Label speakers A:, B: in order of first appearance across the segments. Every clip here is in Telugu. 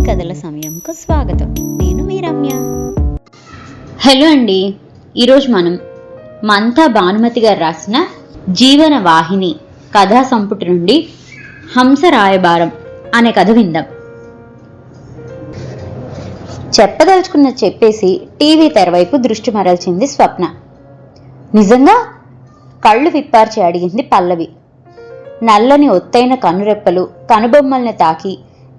A: కథల సమయంకు స్వాగతం. నేను మీ రమ్య. హలో అండి. ఈరోజు మనం మంతా భానుమతి గారు రాసిన జీవన వాహిని కథా సంపుటి నుండి హంస రాయబారం అనే కథ విందాం. చెప్పదలుచుకున్న చెప్పేసి టీవీ తెరవైపు దృష్టి మరల్చింది స్వప్న. నిజంగా? కళ్ళు విప్పార్చి అడిగింది పల్లవి. నల్లని ఒత్తైన కనురెప్పలు కనుబొమ్మల్ని తాకి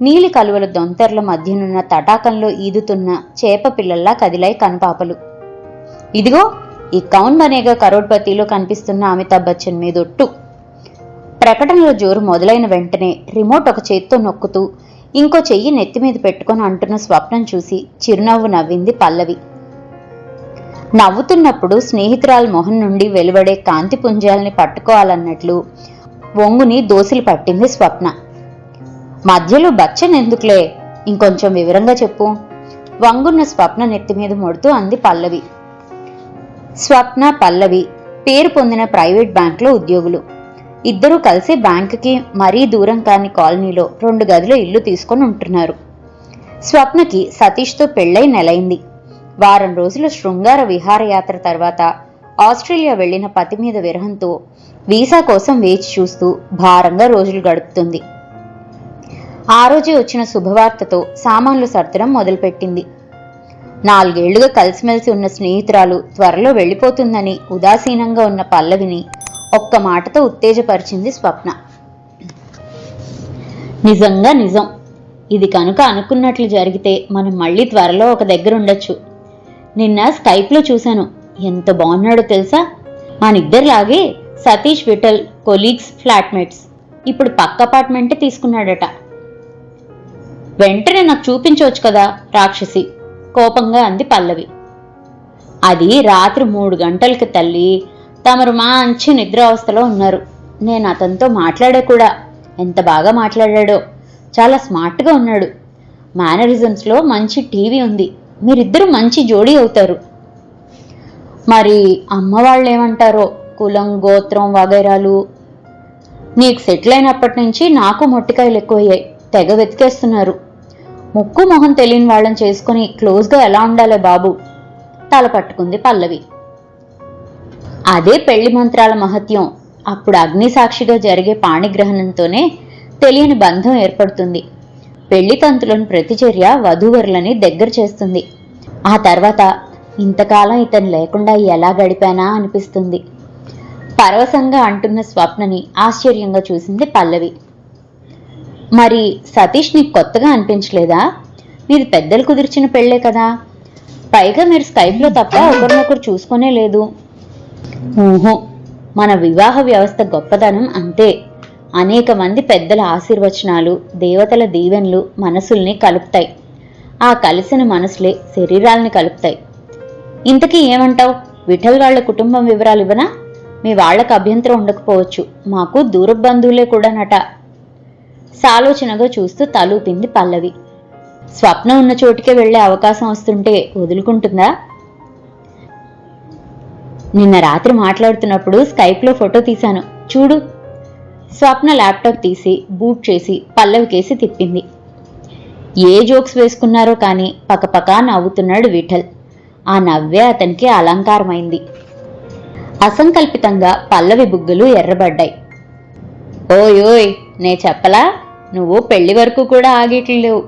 A: నీలి కలువల దొంతర్ల మధ్యనున్న తటాకంలో ఈదుతున్న చేప పిల్లల్లా కదిలాయి కనుపాపలు. ఇదిగో ఈ కౌన్ బనేగా కరోడ్పతిలో కనిపిస్తున్న అమితాబ్ బచ్చన్ మీదొట్టు. ప్రకటనల జోరు మొదలైన వెంటనే రిమోట్ ఒక చేత్తో నొక్కుతూ ఇంకో చెయ్యి నెత్తిమీద పెట్టుకుని అంటున్న స్వప్నం చూసి చిరునవ్వు నవ్వింది పల్లవి. నవ్వుతున్నప్పుడు స్నేహితురాల మొహం నుండి వెలువడే కాంతి పుంజాల్ని పట్టుకోవాలన్నట్లు వంగుని దోసిలి పట్టింది స్వప్న. మధ్యలో బచ్చన్ ఎందుకులే, ఇంకొంచెం వివరంగా చెప్పు. వంగున్న స్వప్న నెత్తిమీద మొడుతూ అంది పల్లవి. స్వప్న, పల్లవి పేరు పొందిన ప్రైవేట్ బ్యాంకులో ఉద్యోగులు. ఇద్దరూ కలిసి బ్యాంకుకి మరీ దూరం కాని కాలనీలో 2 గదుల ఇల్లు తీసుకొని ఉంటున్నారు. స్వప్నకి సతీష్తో పెళ్ళై నెలైంది. వారం రోజుల శృంగార విహారయాత్ర తర్వాత ఆస్ట్రేలియా వెళ్లిన పతి మీద విరహంతో వీసా కోసం వేచి చూస్తూ భారంగా రోజులు గడుపుతుంది. ఆ రోజే వచ్చిన శుభవార్తతో సామాన్లు సర్దడం మొదలుపెట్టింది. 4 ఏళ్లుగా కలిసిమెలిసి ఉన్న స్నేహితురాలు త్వరలో వెళ్లిపోతుందని ఉదాసీనంగా ఉన్న పల్లవిని ఒక్క మాటతో ఉత్తేజపరిచింది స్వప్న. నిజంగా నిజం. ఇది కనుక అనుకున్నట్లు జరిగితే మనం మళ్ళీ త్వరలో ఒక దగ్గర ఉండొచ్చు. నిన్న స్కైప్లో చూశాను. ఎంత బాగున్నాడో తెలుసా? మనిద్దరిలాగే సతీష్, విఠల్ కొలీగ్స్, ఫ్లాట్మేట్స్. ఇప్పుడు పక్క అపార్ట్మెంటే తీసుకున్నాడట. వెంటనే నాకు చూపించవచ్చు కదా రాక్షసి, కోపంగా అంది పల్లవి. అది రాత్రి 3 గంటలకి తల్లి. తమరు మంచి నిద్రావస్థలో ఉన్నారు. నేను అతనితో మాట్లాడే కూడా. ఎంత బాగా మాట్లాడాడో. చాలా స్మార్ట్గా ఉన్నాడు. మేనరిజమ్స్లో మంచి టీవీ ఉంది. మీరిద్దరూ మంచి జోడీ అవుతారు. మరి అమ్మ వాళ్ళు ఏమంటారో? కులం, గోత్రం వగైరాలు. నీకు సెటిల్ అయినప్పటి నుంచి నాకు మొట్టికాయలు ఎక్కువయ్యాయి. తెగ వెతికేస్తున్నారు. ముక్కు మొహం తెలియని వాళ్ళని చేసుకుని క్లోజ్గా ఎలా ఉండాలే బాబు, తల పట్టుకుంది పల్లవి. అదే పెళ్లి మంత్రాల మహత్యం. అప్పుడు అగ్ని సాక్షిగా జరిగే పాణిగ్రహణంతోనే తెలియని బంధం ఏర్పడుతుంది. పెళ్లి తంతులను ప్రతిచర్య వధూవరులని దగ్గర చేస్తుంది. ఆ తర్వాత ఇంతకాలం ఇతను లేకుండా ఎలా గడిపానా అనిపిస్తుంది. పరవశంగా అంటున్న స్వప్నని ఆశ్చర్యంగా చూసింది పల్లవి. మరి సతీష్ నీకు కొత్తగా అనిపించలేదా? మీరు పెద్దలు కుదిర్చిన పెళ్లే కదా. పైగా మీరు స్కైప్లో తప్ప ఒకరినొకరు చూసుకునే లేదు. ఊహో, మన వివాహ వ్యవస్థ గొప్పదనం అంతే. అనేక మంది పెద్దల ఆశీర్వచనాలు, దేవతల దీవెనలు మనసుల్ని కలుపుతాయి. ఆ కలిసిన మనసులే శరీరాల్ని కలుపుతాయి. ఇంతకీ ఏమంటావు? విఠల్ వాళ్ల కుటుంబం వివరాలు ఇవ్వనా? మీ వాళ్లకు అభ్యంతరం ఉండకపోవచ్చు. మాకు దూర బంధువులే కూడా నట. సాలోచనగా చూస్తూ తలూపింది పల్లవి. స్వప్న ఉన్న చోటికే వెళ్లే అవకాశం వస్తుంటే వదులుకుంటుందా? నిన్న రాత్రి మాట్లాడుతున్నప్పుడు స్కైప్లో ఫోటో తీశాను, చూడు. స్వప్న ల్యాప్టాప్ తీసి బూట్ చేసి పల్లవికేసి తిప్పింది. ఏ జోక్స్ వేసుకున్నారో కానీ పకపకా నవ్వుతున్నాడు విఠల్. ఆ నవ్వే అతనికి అలంకారమైంది. అసంకల్పితంగా పల్లవి బుగ్గలు ఎర్రబడ్డాయి. ఓయ్, నే చెప్పలా? నువ్వు పెళ్లి వరకు కూడా ఆగేట్లేవు.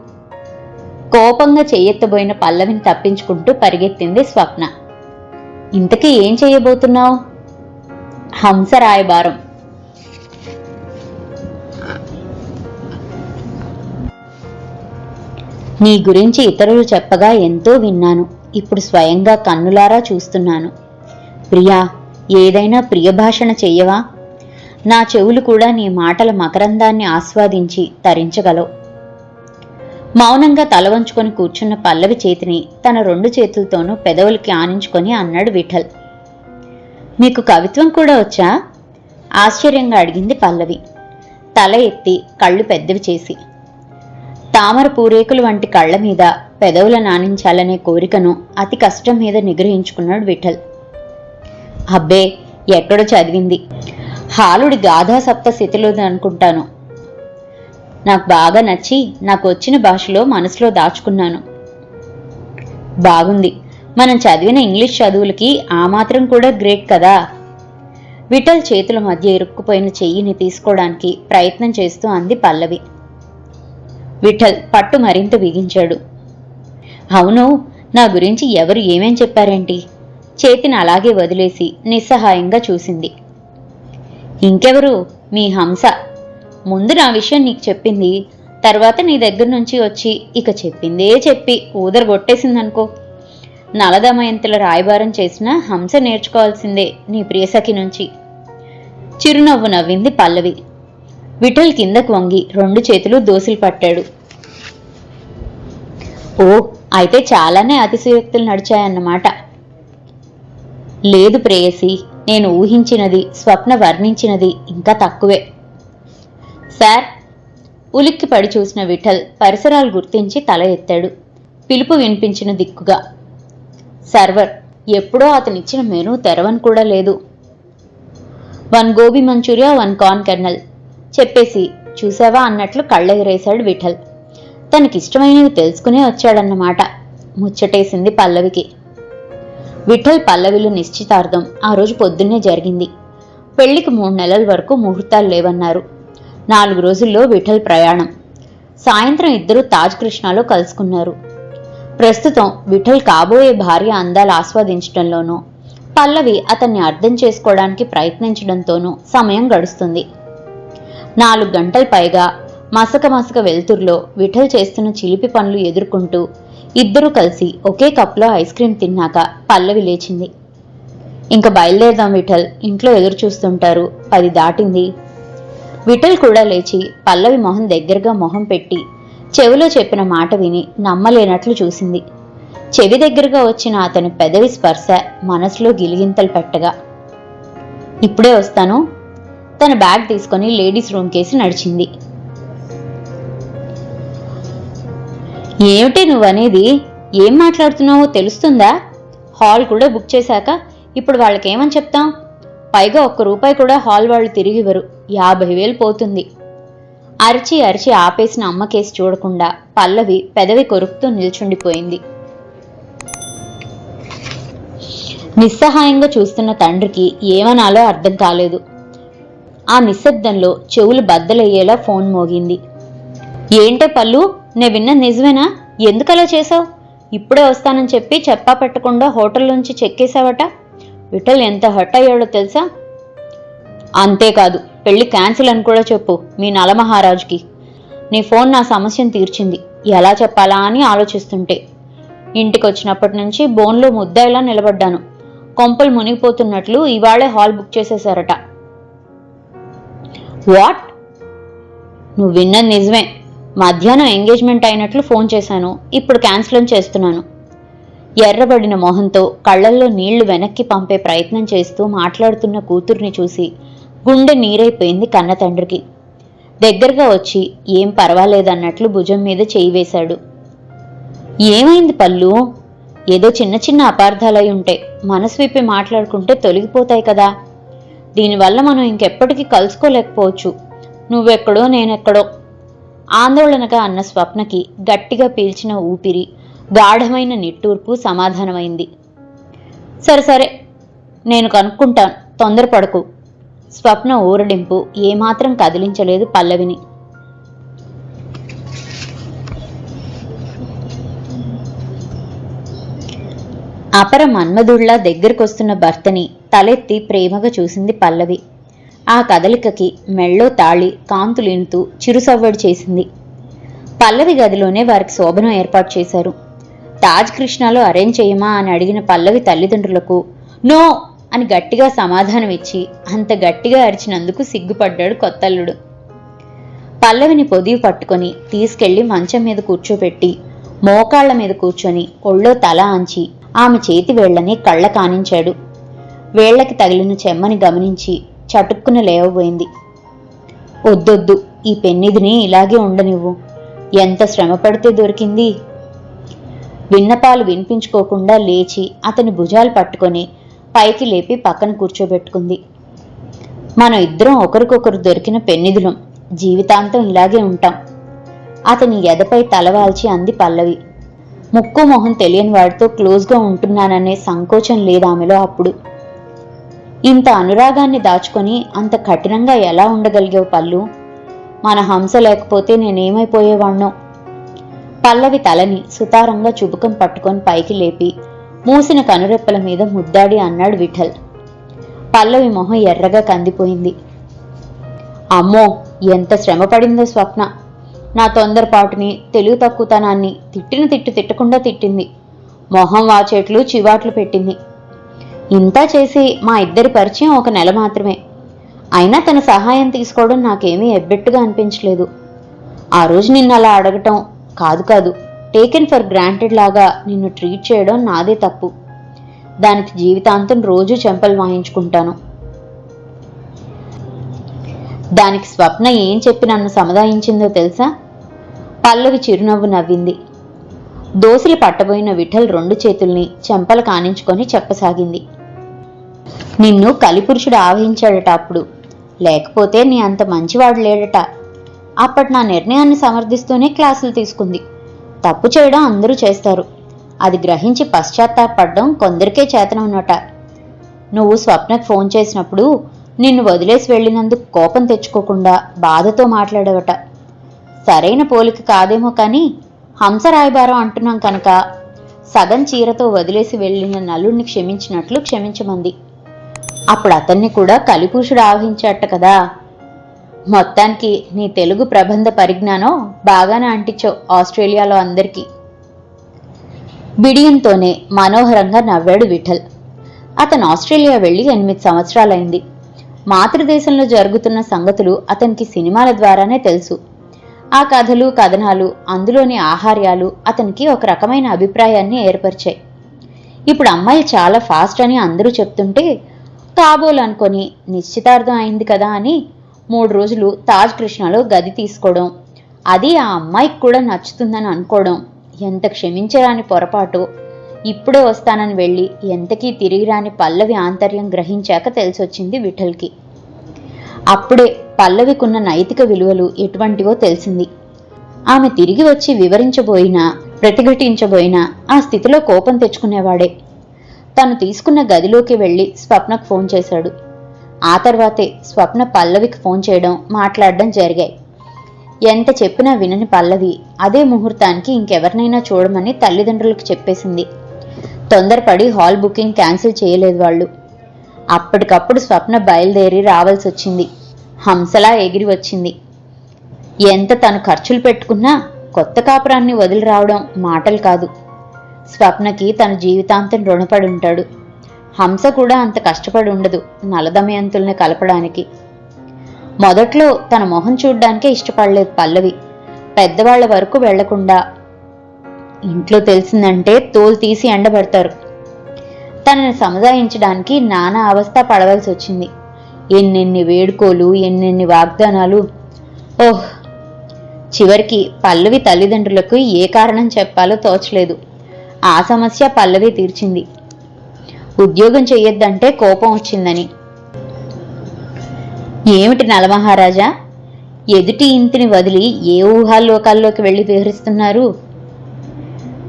A: కోపంగా చెయ్యెత్తబోయిన పల్లవిని తప్పించుకుంటూ పరిగెత్తింది స్వప్న. ఇంతకీ ఏం చెయ్యబోతున్నావు? హంస రాయబారం. నీ గురించి ఇతరులు చెప్పగా ఎంతో విన్నాను. ఇప్పుడు స్వయంగా కన్నులారా చూస్తున్నాను. ప్రియా, ఏదైనా ప్రియభాషణ చెయ్యవా? నా చెవులు కూడా నీ మాటల మకరందాన్ని ఆస్వాదించి తరించగలవు. మౌనంగా తలవంచుకొని కూర్చున్న పల్లవి చేతిని తన 2 చేతులతోనూ పెదవులకి ఆనించుకొని అన్నాడు విఠల్. మీకు కవిత్వం కూడా వచ్చా? ఆశ్చర్యంగా అడిగింది పల్లవి, తల ఎత్తి కళ్ళు పెద్దవి చేసి. తామర పూరేకులు వంటి కళ్ల మీద పెదవుల నానించాలనే కోరికను అతి కష్టం మీద నిగ్రహించుకున్నాడు విఠల్. అబ్బే, ఎక్కడో చదివింది. హాలుడి గాథా సప్త స్థితిలో అనుకుంటాను. నాకు బాగా నచ్చి నాకు వచ్చిన భాషలో మనసులో దాచుకున్నాను. బాగుంది. మనం చదివిన ఇంగ్లీష్ చదువులకి ఆ మాత్రం కూడా గ్రేట్ కదా. విఠల్ చేతుల మధ్య ఇరుక్కుపోయిన చెయ్యిని తీసుకోవడానికి ప్రయత్నం చేస్తూ అంది పల్లవి. విఠల్ పట్టు మరింత బిగించాడు. అవును, నా గురించి ఎవరు ఏమేం చెప్పారేంటి? చేతిని అలాగే వదిలేసి నిస్సహాయంగా చూసింది. ఇంకెవరు? మీ హంస. ముందు నా విషయం నీకు చెప్పింది, తర్వాత నీ దగ్గర నుంచి వచ్చి ఇక చెప్పిందే చెప్పి ఊదరగొట్టేసిందనుకో. నలదమయంతుల రాయబారం చేసిన హంస నేర్చుకోవాల్సిందే నీ ప్రియసఖి నుంచి. చిరునవ్వు నవ్వింది పల్లవి. విఠల్ కిందకు వంగి 2 చేతులు దోసిలు పట్టాడు. ఓ, అయితే చాలానే అతిశయోక్తులు నడిచాయన్నమాట. లేదు ప్రేయసి, నేను ఊహించినది, స్వప్న వర్ణించినది ఇంకా తక్కువే. సార్. ఉలిక్కి పడి చూసిన విఠల్ పరిసరాలు గుర్తించి తల ఎత్తాడు, పిలుపు వినిపించిన దిక్కుగా. సర్వర్. ఎప్పుడో అతనిచ్చిన మెనూ తెరవని కూడా లేదు. 1 గోబీ మంచూరియా, 1 కార్న్ కెర్నల్ చెప్పేసి చూసావా అన్నట్లు కళ్ళెగరేశాడు విఠల్. తనకిష్టమైనవి తెలుసుకునే వచ్చాడన్నమాట. ముచ్చటేసింది పల్లవికి. విఠల్ పల్లవిలో నిశ్చితార్థం ఆ రోజు పొద్దున్నే జరిగింది. పెళ్లికి 3 నెలల వరకు ముహూర్తాలు లేవన్నారు. 4 రోజుల్లో విఠల్ ప్రయాణం. సాయంత్రం ఇద్దరూ తాజ్ కృష్ణాలో కలుసుకున్నారు. ప్రస్తుతం విఠల్ కాబోయే భార్య అందాలు ఆస్వాదించడంలోనూ, పల్లవి అతన్ని అర్థం చేసుకోవడానికి ప్రయత్నించడంతోనూ సమయం గడుస్తుంది. 4 గంటల పైగా మసక మసక వెలుతుర్లో విఠల్ చేస్తున్న చిలిపి పనులు ఎదుర్కొంటూ ఇద్దరూ కలిసి ఒకే కప్లో ఐస్ క్రీం తిన్నాక పల్లవి లేచింది. ఇంక బయలుదేరదాం విఠల్, ఇంట్లో ఎదురు చూస్తుంటారు, 10 దాటింది. విఠల్ కూడా లేచి పల్లవి మొహం దగ్గరగా మొహం పెట్టి చెవిలో చెప్పిన మాట విని నమ్మలేనట్లు చూసింది. చెవి దగ్గరగా వచ్చిన అతని పెదవి స్పర్శ మనసులో గిలిగింతలు పెట్టగా, ఇప్పుడే వస్తాను. తన బ్యాగ్ తీసుకొని లేడీస్ రూమ్ కేసి నడిచింది. ఏమిటి నువ్వనేది? ఏం మాట్లాడుతున్నావో తెలుస్తుందా? హాల్ కూడా బుక్ చేశాక ఇప్పుడు వాళ్ళకేమని చెప్తాం? పైగా ₹1 కూడా హాల్ వాళ్ళు తిరిగివ్వరు. 50,000 పోతుంది. అరిచి అరిచి ఆపేసిన అమ్మ కేసు చూడకుండా పల్లవి పెదవి కొరుకుతూ నిల్చుండిపోయింది. నిస్సహాయంగా చూస్తున్న తండ్రికి ఏమనాలో అర్థం కాలేదు. ఆ నిశ్శబ్దంలో చెవులు బద్దలయ్యేలా ఫోన్ మోగింది. ఏంటే పల్లు, నే విన్న నిజమేనా? ఎందుకలా చేశావు? ఇప్పుడే వస్తానని చెప్పి చెప్పా పెట్టకుండా హోటల్ నుంచి చెక్కేశావట. విఠల్ ఎంత హర్ట్ అయ్యాడో తెలుసా? అంతేకాదు, పెళ్లి క్యాన్సిల్ అని కూడా చెప్పు మీ నలమహారాజుకి. నీ ఫోన్ నా సమస్యను తీర్చింది. ఎలా చెప్పాలా అని ఆలోచిస్తుంటే ఇంటికొచ్చినప్పటి నుంచి బోన్లో ముద్దాయిలా నిలబడ్డాను. కొంపలు మునిగిపోతున్నట్లు ఇవాళే హాల్ బుక్ చేసేశారట. వాట్? నువ్వు విన్నది నిజమే. మధ్యాహ్నం ఎంగేజ్మెంట్ అయినట్లు ఫోన్ చేశాను, ఇప్పుడు క్యాన్సిల్ చేస్తున్నాను. ఎర్రబడిన మొహంతో కళ్లల్లో నీళ్లు వెనక్కి పంపే ప్రయత్నం చేస్తూ మాట్లాడుతున్న కూతుర్ని చూసి గుండె నీరైపోయింది కన్న తండ్రికి. దగ్గరగా వచ్చి ఏం పర్వాలేదన్నట్లు భుజం మీద చేయి వేశాడు. ఏమైంది పల్లు? ఏదో చిన్న చిన్న అపార్థాలై ఉంటే మనసు విప్పి మాట్లాడుకుంటే తొలగిపోతాయి కదా. దీనివల్ల మనం ఇంకెప్పటికీ కలుసుకోలేకపోవచ్చు. నువ్వెక్కడో నేనెక్కడో. ఆందోళనగా అన్న స్వప్నకి గట్టిగా పీల్చిన ఊపిరి, గాఢమైన నిట్టూర్పు సమాధానమైంది. సరే సరే, నేను కనుక్కుంటాను, తొందరపడకు. స్వప్న ఊరడింపు ఏమాత్రం కదిలించలేదు పల్లవిని. అపర మన్మధుళ్లా దగ్గరకొస్తున్న భర్తని తలెత్తి ప్రేమగా చూసింది పల్లవి. ఆ కదలికకి మెళ్ళో తాళి కాంతులినుతూ చిరుసవ్వడి చేసింది. పల్లవి గదిలోనే వారికి శోభనం ఏర్పాటు చేశారు. తాజ్ కృష్ణాలో అరేంజ్ చేయమా అని అడిగిన పల్లవి తల్లిదండ్రులకు నో అని గట్టిగా సమాధానం ఇచ్చి అంత గట్టిగా అరిచినందుకు సిగ్గుపడ్డాడు కొత్తల్లుడు. పల్లవిని పొదివి పట్టుకొని తీసుకెళ్లి మంచం మీద కూర్చోబెట్టి మోకాళ్ల మీద కూర్చొని ఒళ్ళో తల ఆంచి ఆమె చేతి వేళ్లని కళ్ళ కానించాడు. వేళ్లకి తగిలిన చెమ్మని గమనించి చటుక్కున లేవబోయింది. వద్దొద్దు, ఈ పెన్నిధిని ఇలాగే ఉండనివ్వు. ఎంత శ్రమ పడితే దొరికింది. విన్నపాలు వినిపించుకోకుండా లేచి అతని భుజాలు పట్టుకొని పైకి లేపి పక్కన కూర్చోబెట్టుకుంది. మనం ఇద్దరం ఒకరికొకరు దొరికిన పెన్నిధులం, జీవితాంతం ఇలాగే ఉంటాం. అతని ఎదపై తలవాల్చి అంది పల్లవి. ముక్కు మొహం తెలియని వాడితో క్లోజ్గా ఉంటున్నాననే సంకోచం లేదామెలో అప్పుడు. ఇంత అనురాగాన్ని దాచుకొని అంత కఠినంగా ఎలా ఉండగలిగావు పల్లు? మన హంస లేకపోతే నేనేమైపోయేవాణ్ణో. పల్లవి తలని సుతారంగా చుబుకం పట్టుకొని పైకి లేపి మూసిన కనురెప్పల మీద ముద్దాడి అన్నాడు విఠల్. పల్లవి మొహం ఎర్రగా కందిపోయింది. అమ్మో, ఎంత శ్రమ పడిందో స్వప్న. నా తొందరపాటుని, తెలివి తక్కువతనాన్ని తిట్టిన తిట్టకుండా తిట్టింది. మొహం వాచేట్లు చివాట్లు పెట్టింది. ఇంతా చేసి మా ఇద్దరి పరిచయం 1 నెల మాత్రమే. అయినా తన సహాయం తీసుకోవడం నాకేమీ ఎబ్బెట్టుగా అనిపించలేదు. ఆ రోజు నిన్ను అలా అడగటం కాదు, టేకెన్ ఫర్ గ్రాంటెడ్ లాగా నిన్ను ట్రీట్ చేయడం నాదే తప్పు. దానికి జీవితాంతం రోజు చెంపలు వాయించుకుంటాను. దానికి స్వప్న ఏం చెప్పి నన్ను సముదాయించిందో తెలుసా? పల్లవి చిరునవ్వు నవ్వింది. దోసిలి పట్టబోయిన విఠల్ 2 చేతుల్ని చెంపలు కానించుకొని చెప్పసాగింది. నిన్ను కలిపురుషుడు ఆవహించాడట అప్పుడు. లేకపోతే నీ అంత మంచివాడు లేడట. అప్పటి నా నిర్ణయాన్ని సమర్థిస్తూనే క్లాసులు తీసుకుంది. తప్పు చేయడం అందరూ చేస్తారు. అది గ్రహించి పశ్చాత్తాపడడం కొందరికే చేతనవునట. నువ్వు స్వప్నకు ఫోన్ చేసినప్పుడు నిన్ను వదిలేసి వెళ్ళినందుకు కోపం తెచ్చుకోకుండా బాధతో మాట్లాడవట. సరైన పోలిక కాదేమో కానీ హంస రాయబారం అంటున్నాం కనుక సగం చీరతో వదిలేసి వెళ్ళిన నలుడిని క్షమించినట్లు క్షమించమంది. అప్పుడు అతన్ని కూడా కలిపురుషుడు ఆవహించాట కదా. మొత్తానికి నీ తెలుగు ప్రబంధ పరిజ్ఞానం బాగానే అంటించావు ఆస్ట్రేలియాలో అందరికీ. బిడియంతోనే మనోహరంగా నవ్వాడు విఠల్. అతను ఆస్ట్రేలియా వెళ్ళి 8 సంవత్సరాలైంది. మాతృదేశంలో జరుగుతున్న సంగతులు అతనికి సినిమాల ద్వారానే తెలుసు. ఆ కథలు కథనాలు, అందులోని ఆహార్యాలు అతనికి ఒక రకమైన అభిప్రాయాన్ని ఏర్పరిచాయి. ఇప్పుడు అమ్మాయి చాలా ఫాస్ట్ అని అందరూ చెప్తుంటే కాబోలనుకొని నిశ్చితార్థం అయింది కదా అని 3 రోజులు తాజ్ కృష్ణలో గది తీసుకోవడం, అది ఆ అమ్మాయికి కూడా నచ్చుతుందని అనుకోవడం ఎంత క్షమించరాని పొరపాటు. ఇప్పుడే వస్తానని వెళ్ళి ఎంతకీ తిరిగిరాని పల్లవి ఆంతర్యం గ్రహించాక తెలిసొచ్చింది విఠల్కి. అప్పుడే పల్లవికున్న నైతిక విలువలు ఎటువంటివో తెలిసింది. ఆమె తిరిగి వచ్చి వివరించబోయినా ప్రతిఘటించబోయినా ఆ స్థితిలో కోపం తెచ్చుకునేవాడే. తను తీసుకున్న గదిలోకి వెళ్ళి స్వప్నకు ఫోన్ చేశాడు. ఆ తర్వాతే స్వప్న పల్లవికి ఫోన్ చేయడం, మాట్లాడడం జరిగాయి. ఎంత చెప్పినా వినని పల్లవి అదే ముహూర్తానికి ఇంకెవరినైనా చూడమని తల్లిదండ్రులకు చెప్పేసింది. తొందరపడి హాల్ బుకింగ్ క్యాన్సిల్ చేయలేదు వాళ్ళు. అప్పటికప్పుడు స్వప్న బయలుదేరి రావాల్సి వచ్చింది. హంసలా ఎగిరి వచ్చింది. ఎంత తను ఖర్చులు పెట్టుకున్నా కొత్త కాపురాన్ని వదిలి రావడం మాటలు కాదు. స్వప్నకి తన జీవితాంతం రుణపడి ఉంటాడు. హంస కూడా అంత కష్టపడి ఉండదు నలదమయంతుల్ని కలపడానికి. మొదట్లో తన మొహం చూడ్డానికే ఇష్టపడలేదు పల్లవి. పెద్దవాళ్ల వరకు వెళ్లకుండా. ఇంట్లో తెలిసిందంటే తోలు తీసి ఎండబెడతారు. తనని సముదాయించడానికి నానా అవస్థ పడవలసి వచ్చింది. ఎన్నెన్ని వేడుకోలు, ఎన్నెన్ని వాగ్దానాలు. ఓహ్! చివరికి పల్లవి తల్లిదండ్రులకు ఏ కారణం చెప్పాలో తోచలేదు. ఆ సమస్య పల్లవి తీర్చింది. ఉద్యోగం చెయ్యొద్దంటే కోపం వచ్చిందని. ఏమిటి నలమహారాజా, ఎదుటి ఇంటిని వదిలి ఏ ఊహాలోకాల్లోకి వెళ్ళి విహరిస్తున్నారు?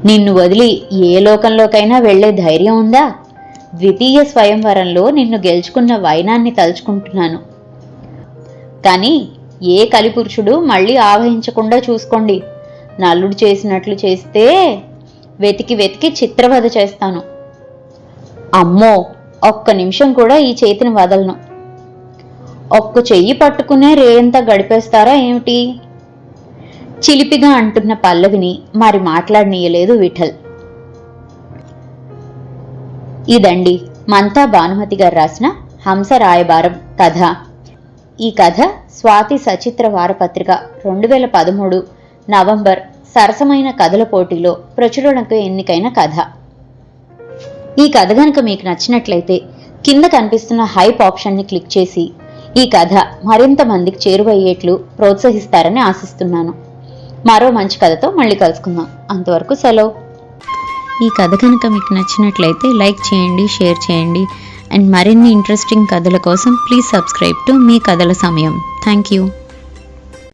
A: నిన్ను వదిలి ఏ లోకంలోకైనా వెళ్లే ధైర్యం ఉందా? ద్వితీయ స్వయంవరంలో నిన్ను గెలుచుకున్న వైనాన్ని తలుచుకుంటున్నాను. కానీ ఏ కలిపురుషుడు మళ్ళీ ఆవహించకుండా చూసుకోండి. నల్లుడు చేసినట్లు చేస్తే వెతికి వెతికి చిత్రవధ చేస్తాను. అమ్మో, ఒక్క నిమిషం కూడా ఈ చేతిని వదలను. ఒక్క చెయ్యి పట్టుకునే రేయంతా గడిపేస్తారా ఏమిటి? చిలిపిగా అంటున్న పల్లవిని మరి మాట్లాడనీయలేదు విఠల్. ఇదండి మంతా భానుమతి గారు రాసిన హంస రాయబారం కథ. ఈ కథ స్వాతి సచిత్ర వారపత్రిక 2013 నవంబర్ సరసమైన కథల పోటీలో ప్రచురణకు ఎన్నికైన కథ. ఈ కథ గనుక మీకు నచ్చినట్లయితే కింద కనిపిస్తున్న హైప్ ఆప్షన్ని క్లిక్ చేసి ఈ కథ మరింత మందికి చేరువయ్యేట్లు ప్రోత్సహిస్తారని ఆశిస్తున్నాను. మరో మంచి కథతో మళ్ళీ కలుసుకుందాం. అంతవరకు సెలవు. ఈ కథ కనుక మీకు నచ్చినట్లయితే లైక్ చేయండి, షేర్ చేయండి. అండ్ మరిన్ని ఇంట్రెస్టింగ్ కథల కోసం ప్లీజ్ సబ్స్క్రైబ్ టు మీ కథల సమయం. Thank you.